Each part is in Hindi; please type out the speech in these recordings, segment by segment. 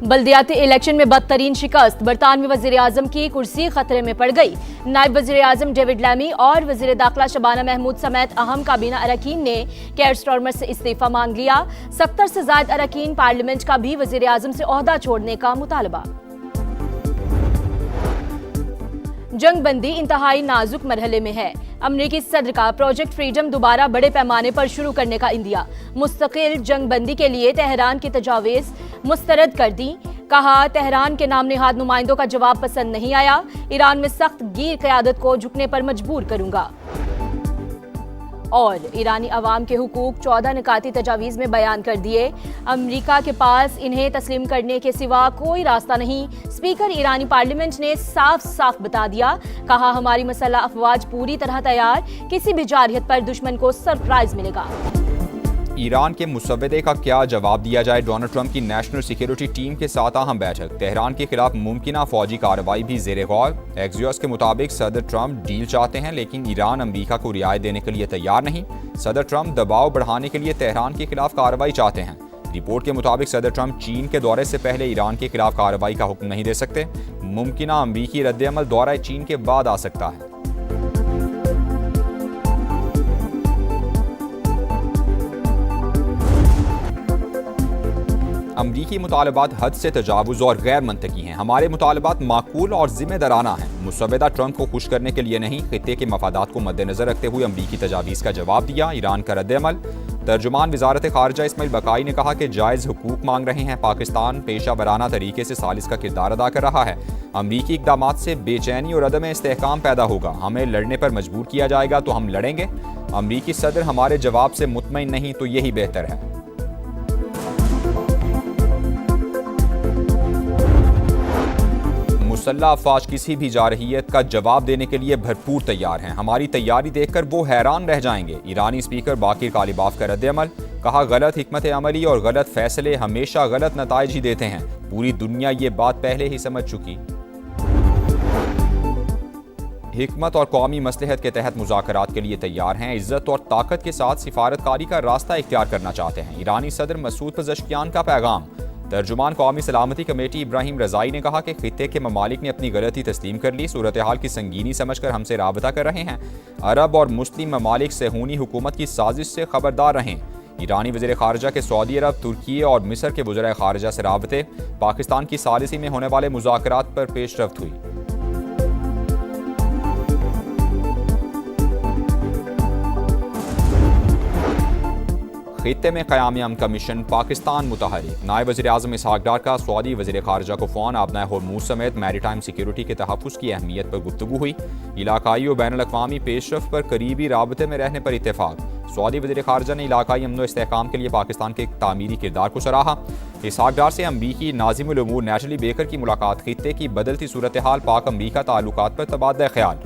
बल्दियाती इलेक्शन में बदतरीन शिकस्त, बरतानवी वज़ीर-ए-आज़म की कुर्सी खतरे में पड़ गई। नायब वज़ीर-ए-आज़म डेविड लैमी और वज़ीर दाखिला शबाना महमूद समेत अहम काबीना अरकान ने केयर स्टार्मर से इस्तीफा मांग लिया। 70 से ज़ायद अरकान पार्लियामेंट का भी वज़ीर-ए-आज़म से ओहदा छोड़ने का मुतालबा। जंग बंदी इंतहाई नाजुक मरहले में है। अमरीकी सदर का प्रोजेक्ट फ्रीडम दोबारा बड़े पैमाने पर शुरू करने का इंदिया। मुस्तकिल जंग बंदी के लिए तेहरान की तजावीज़ मुस्तरद कर दी। कहा, तेहरान के नाम निहाद नुमाइंदों का जवाब पसंद नहीं आया। ईरान में सख्त गिर क़यादत को झुकने पर मजबूर करूंगा। और ईरानी अवाम के हुकूक 14 निकाती तजावीज़ में बयान कर दिए। अमरीका के पास इन्हें तस्लीम करने के सिवा कोई रास्ता नहीं। स्पीकर ईरानी पार्लियामेंट ने साफ साफ बता दिया। कहा, हमारी मसल्ह अफवाज पूरी तरह तैयार, किसी भी जारहियत पर दुश्मन को सरप्राइज मिलेगा। ईरान के मुसव्वदे का क्या जवाब दिया जाए? डोनाल्ड ट्रंप की नेशनल सिक्योरिटी टीम के साथ अहम बैठक। तेहरान के खिलाफ मुमकिन फौजी कार्रवाई भी ज़ेर गौर। एक्सियोस के मुताबिक सदर ट्रंप डील चाहते हैं, लेकिन ईरान अमरीका को रियायत देने के लिए तैयार नहीं। सदर ट्रंप दबाव बढ़ाने के लिए तेहरान के खिलाफ कार्रवाई चाहते हैं। रिपोर्ट के मुताबिक सदर ट्रंप चीन के दौरे से पहले ईरान के खिलाफ कार्रवाई का हुक्म नहीं दे सकते। मुमकिन अमरीकी रद्द-ए-अमल दौरा चीन के बाद आ सकता है। अमरीकी मुतालबात हद से तजावुज़ और गैर मंतकी हैं। हमारे मुतालबात माकूल और जिम्मेदाराना हैं। मुसव्वदा ट्रंप को खुश करने के लिए नहीं, खित्ते के मफादात को मद्देनजर रखते हुए अमरीकी तजावीज़ का जवाब दिया। ईरान का रद्द-ए-अमल। तर्जुमान वज़ारत ख़ारिजा इस्माइल बकाई ने कहा कि जायज़ हुकूक मांग रहे हैं। पाकिस्तान पेशा वराना तरीके से सालिस का किरदार अदा कर रहा है। अमरीकी इक़दामात से बेचैनी और अदम इस्तेहकाम पैदा होगा। हमें लड़ने पर मजबूर किया जाएगा तो हम लड़ेंगे। अमरीकी सदर हमारे जवाब से मुतमईन नहीं तो यही बेहतर है। मुसल्लह अफवाज किसी भी जारहियत का जवाब देने के लिए भरपूर तैयार हैं। हमारी तैयारी देखकर वो हैरान रह जाएंगे। ईरानी स्पीकर बाकिर कालिबाफ का रद्द-ए-अमल। कहा, गलत हिकमत अमली और गलत फैसले हमेशा गलत नताइज ही देते हैं। पूरी दुनिया ये बात पहले ही समझ चुकी। हिकमत और कौमी मसलहत के तहत मुज़ाकरात के लिए तैयार हैं। इज्जत और ताकत के साथ सिफारतकारी का रास्ता इख्तियार करना चाहते हैं। ईरानी सदर मसूद पज़ेश्कियान का पैगाम। तर्जुमान कौमी सलामती कमेटी इब्राहिम रज़ाई ने कहा कि खित्ते के ममालिक ने अपनी गलती तस्लीम कर ली, सूरत हाल की संगीनी समझकर हमसे राबता कर रहे हैं। अरब और मुस्लिम ममालिक सेहूनी हुकूमत की साजिश से खबरदार रहें। ईरानी वज़ीर ख़ारिजा के सऊदी अरब, तुर्की और मिस्र के वज़ीर ख़ारिजा से राबते। पाकिस्तान की सालिसी में होने वाले मुज़ाकरात पर पेशरफ्त हुई। खित्ते में क़याम अमन का मिशन, पाकिस्तान मुतहरिक। नायब वज़ीर-ए-आज़म इसहाक़ डार का सऊदी वज़ीर ख़ारिजा को फ़ोन। आबनाए होर्मुज़ समेत मैरीटाइम सिक्योरिटी के तहफ़्फ़ुज़ की अहमियत पर गुफ्तगू हुई। इलाकाई और बैनुल-अक़वामी पेशरफ़्त पर करीबी राबते में रहने पर इत्तेफ़ाक़। सऊदी वज़ीर ख़ारिजा ने इलाकाई अमन व इस्तेहकाम के लिए पाकिस्तान के तामीरी किरदार को सराहा। इसहाक़ डार से अमरीकी नाज़िमुल उमूर नेटली बेकर की मुलाकात। खित्ते की बदलती सूरत हाल, पाक अमरीका ताल्लुकात पर तबादला ख़याल।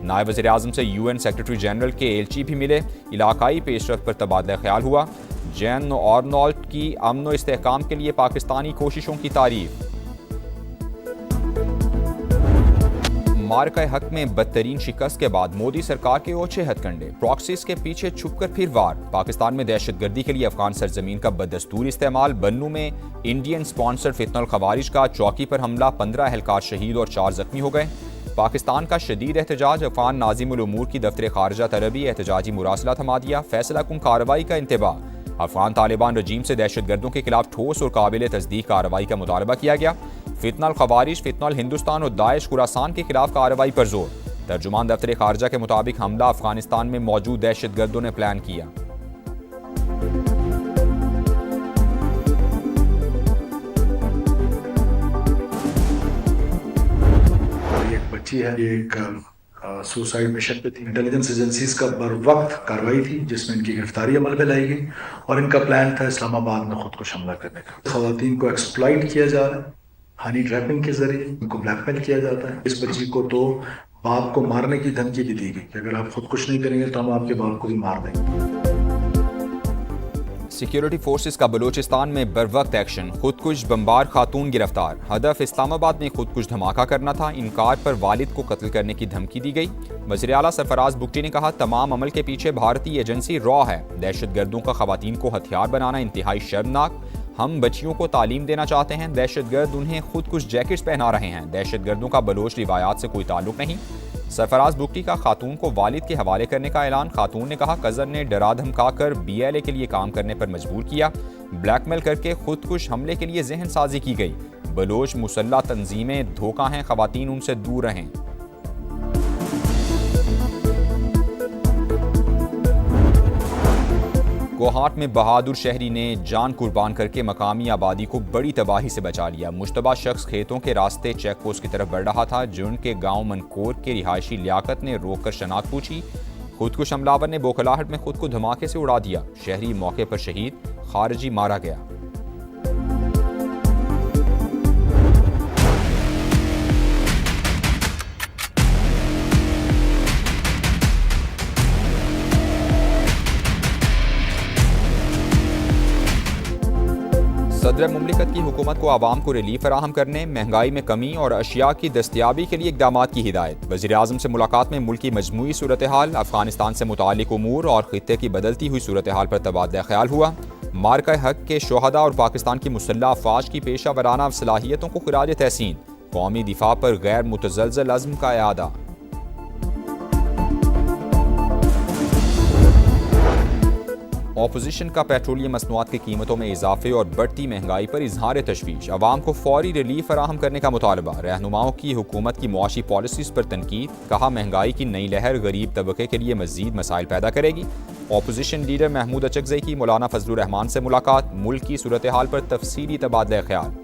नायब वज़ीर-ए-आज़म से UN सेक्रेटरी जनरल के एलची भी मिले। इलाकाई पेशरफ्त पर तबादला ख्याल हुआ। जैन आर्नोल्ट की अमन व इस्तेहकाम के लिए पाकिस्तानी कोशिशों की तारीफ। मार्का हक में बदतरीन शिकस्त के बाद मोदी सरकार के ओछे हथकंडे। प्रॉक्सीज के पीछे छुपकर फिर वार। पाकिस्तान में दहशतगर्दी के लिए अफगान सरजमीन का बदस्तूर इस्तेमाल। बन्नू में इंडियन स्पॉन्सर्ड फितनल खवारिज का चौकी पर हमला। 15 एहलकार शहीद और 4 जख्मी हो गए। पाकिस्तान का शदीद एहतजाज। अफगान नाज़िमुल उमूर की दफ्तर ख़ारिजा तरबी एहतजाजी मुरासला थमा दिया। फैसला कुन कार्रवाई का इंतबाह। अफगान तालिबान रजीम से दहशतगर्दों के खिलाफ ठोस और काबिल तस्दीक कार्रवाई का मुतालबा किया गया। फितनल खवारिज, फितनल हिंदुस्तान और दाइश खुरासान के खिलाफ कार्रवाई पर जोर। तर्जुमान दफ्तर ख़ारिजा के मुताबिक हमला अफगानिस्तान में मौजूद दहशतगर्दों ने प्लान किया। एक बच्ची है, एक सुसाइड मिशन पे थी। इंटेलिजेंस एजेंसीज का बर वक्त कार्रवाई थी जिसमें इनकी गिरफ्तारी अमल में लाई गई और इनका प्लान था इस्लामाबाद में खुदकुश हमला करने का। खवातीन को एक्सप्लॉइट किया जा रहा है, हनी ट्रैपिंग के जरिए इनको ब्लैकमेल किया जाता है। इस बच्ची को तो बाप को मारने की धमकी भी दी गई कि अगर आप खुदकुश नहीं करेंगे तो हम आपके बाप को भी मार देंगे। सिक्योरिटी फोर्सेस का बलूचिस्तान में बरवक्त एक्शन, खुदकुश बमबार खातून गिरफ्तार। हदफ इस्लामाबाद में खुदकुश धमाका करना था, इनकार पर वालिद को कत्ल करने की धमकी दी गई। वज़ीर आला सरफराज बुगटी ने कहा, तमाम अमल के पीछे भारतीय एजेंसी रॉ है। दहशतगर्दों का खवातीन को हथियार बनाना इंतहाई शर्मनाक। हम बच्चियों को तालीम देना चाहते हैं, दहशतगर्द उन्हें खुद कुछ जैकेट्स पहना रहे हैं। दहशतगर्दों का बलोच रिवायात से कोई ताल्लुक नहीं। सरफराज बुगटी का खातून को वालिद के हवाले करने का ऐलान। खातून ने कहा, कज़न ने डरा धमका कर BLA के लिए काम करने पर मजबूर किया। ब्लैकमेल करके खुदकुश हमले के लिए जहन साजी की गई। बलोच मुसल्ला तंजीमें धोखा हैं, खवातीन उनसे दूर रहें। कोहाट में बहादुर शहरी ने जान कुर्बान करके मकामी आबादी को बड़ी तबाही से बचा लिया। मुश्तबा शख्स खेतों के रास्ते चेक पोस्ट की तरफ बढ़ रहा था। जुर्न के गांव मनकोर के रिहायशी लियाकत ने रोककर शनाख्त पूछी। खुदकुश हमलावर ने बोखलाहट में खुद को धमाके से उड़ा दिया। शहरी मौके पर शहीद, खारजी मारा गया। सदर मुमलिकत की हुकूमत को आवाम को रिलीफ फराहम करने, महंगाई में कमी और अशिया की दस्तियाबी के लिए इक़दाम की हिदायत। वज़ीर आज़म से मुलाकात में मुल्क की मजमूई सूरत हाल, अफगानिस्तान से मुताल्लिक़ उमूर और खित्ते की बदलती हुई सूरत हाल पर तबादला ख्याल हुआ। मार्का हक के शोहदा और पाकिस्तान की मुसल्लह अफ़वाज की पेशा वराना सलाहियतों को खिराज तहसीन। कौमी दिफा पर गैर मुतज़लज़ल अज़्म का इआदा। ऑपोजिशन का पेट्रोलियम मसनूआत की कीमतों में इजाफे और बढ़ती महंगाई पर इजहार तशवीश। अवाम को फौरी रिलीफ फराहम करने का मुतालबा। रहनुमाओं की हुकूमत की मुआशी पॉलिसीज़ पर तनकीद। कहा, महंगाई की नई लहर गरीब तबके के लिए मजीद मसाइल पैदा करेगी। ऑपोजिशन लीडर महमूद अचकज़ई की मौलाना फजलुर रहमान से मुलाकात। मुल्क की सूरत हाल पर तफसीली तबादला ख्याल।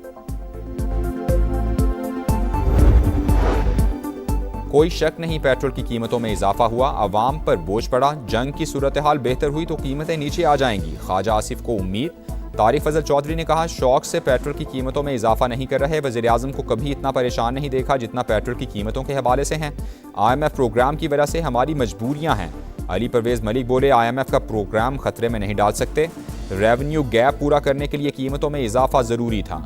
कोई शक नहीं, पेट्रोल की कीमतों में इजाफा हुआ, अवाम पर बोझ पड़ा। जंग की सूरत हाल बेहतर हुई तो कीमतें नीचे आ जाएंगी। ख्वाजा आसिफ को उम्मीद। तारिक फजल चौधरी ने कहा, शौक से पेट्रोल की कीमतों में इजाफा नहीं कर रहे। वज़ीर आज़म को कभी इतना परेशान नहीं देखा जितना पेट्रोल की कीमतों के हवाले से हैं। IMF प्रोग्राम की वजह से हमारी मजबूरियां हैं। अली परवेज़ मलिक बोले, IMF का प्रोग्राम खतरे में नहीं डाल सकते। रेवेन्यू गैप पूरा करने के लिए कीमतों में इजाफा ज़रूरी था।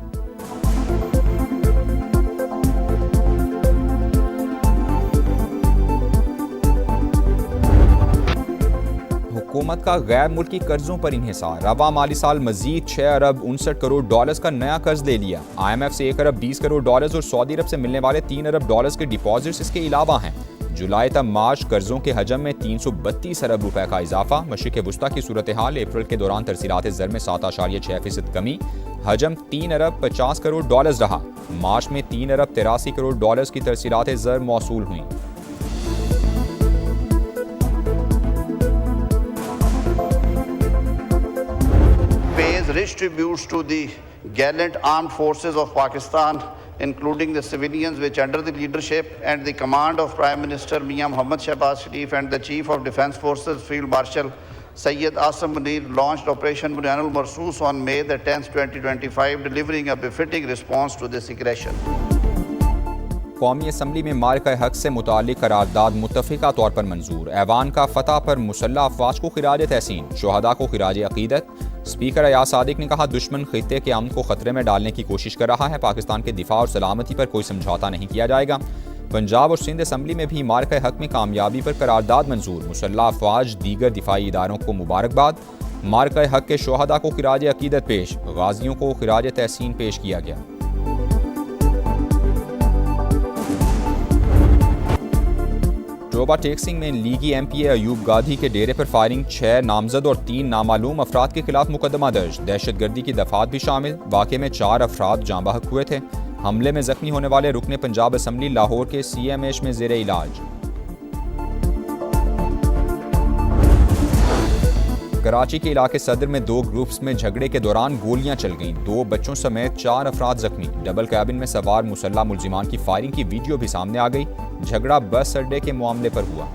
हुकूमत का गैर मुल्की कर्जों पर इन्हिसार। रवा माली साल मजीद 6 अरब 59 करोड़ डॉलर्स का नया कर्ज ले लिया। IMF से 1 अरब 20 करोड़ डॉलर्स और सऊदी अरब से मिलने वाले 3 अरब डॉलर्स के डिपॉजिट्स इसके अलावा हैं। जुलाई तक मार्च कर्जों के हजम में 332 अरब रुपए का इजाफा। मशरिक वुस्ता की सूरत हाल, अप्रैल के दौरान तरसीलात ज़र में 7.6% कमी। हजम 3 अरब 50 करोड़ डॉलर्स रहा। मार्च में 3 अरब 83 करोड़ डॉलर्स की तरसीलात ज़र मौसूल हुई। Rich tributes to the gallant armed forces of Pakistan, including the civilians which under the leadership and the command of Prime Minister Mian Mohammad Shehbaz Sharif and the Chief of Defence Forces Field Marshal Syed Asim Munir launched Operation Bunyanul Marsoos on May the 10th, 2025, delivering a befitting response to this aggression. कौमी असम्बली में मार्का हक से मुताल्लिक करारदाद मुत्तफ़िका तौर पर मंजूर। ऐवान का फतह पर मुसल्लह अफ़वाज को खिराज तहसीन, शोहदा को खिराज अक़ीदत। स्पीकर अयाज सादिक ने कहा, दुश्मन खित्ते के अमन को खतरे में डालने की कोशिश कर रहा है। पाकिस्तान के दिफा और सलामती पर कोई समझौता नहीं किया जाएगा। पंजाब और सिंध असम्बली में भी मार्का हक में कामयाबी पर करारदाद मंजूर। मुसल्लह अफ़वाज दीगर दिफाई इदारों को मुबारकबाद। मार्का हक के शोहदा को खिराज अक़ीदत पेश, गाजियों को खिराज तहसीन पेश किया गया। जोबा टेक्सिंग में लीगी MPA अयूब गाधी के डेरे पर फायरिंग, 6 नामजद और 3 नामालूम अफराद के खिलाफ मुकदमा दर्ज। दहशतगर्दी की दफात भी शामिल। वाक़े में 4 अफराद जाँ बहक हुए थे। हमले में जख्मी होने वाले रुकने पंजाब असम्बली लाहौर के CMH में ज़ेरे इलाज। कराची के इलाके सदर में 2 ग्रुप्स में झगड़े के दौरान गोलियां चल गईं। 2 बच्चों समेत 4 अफराद जख्मी। डबल कैबिन में सवार मुसल्लह मुल्जिमान की फायरिंग की वीडियो भी सामने आ गई। झगड़ा बस अड्डे के मामले पर हुआ।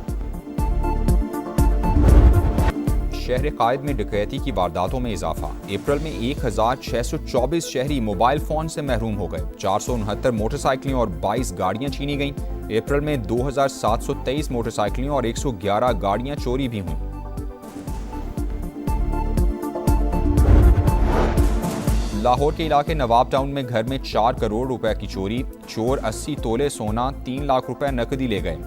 शहर कायद में डकैती की वारदातों में इजाफा। अप्रैल में 1624 शहरी मोबाइल फोन से महरूम हो गए। 469 मोटरसाइकिलें और 22 गाड़ियां छीनी गईं। अप्रैल में 2723 मोटरसाइकिलें और 111 गाड़ियां चोरी भी हुईं। लाहौर के इलाके नवाब टाउन में घर में 4 करोड़ रुपए की चोरी। चोर 80 तोले सोना, 3 लाख रुपए नकदी ले गए।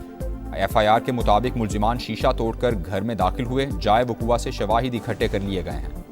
FIR के मुताबिक मुलजिमान शीशा तोड़कर घर में दाखिल हुए। जाए वकुआ से शवाहिद इकट्ठे कर लिए गए हैं।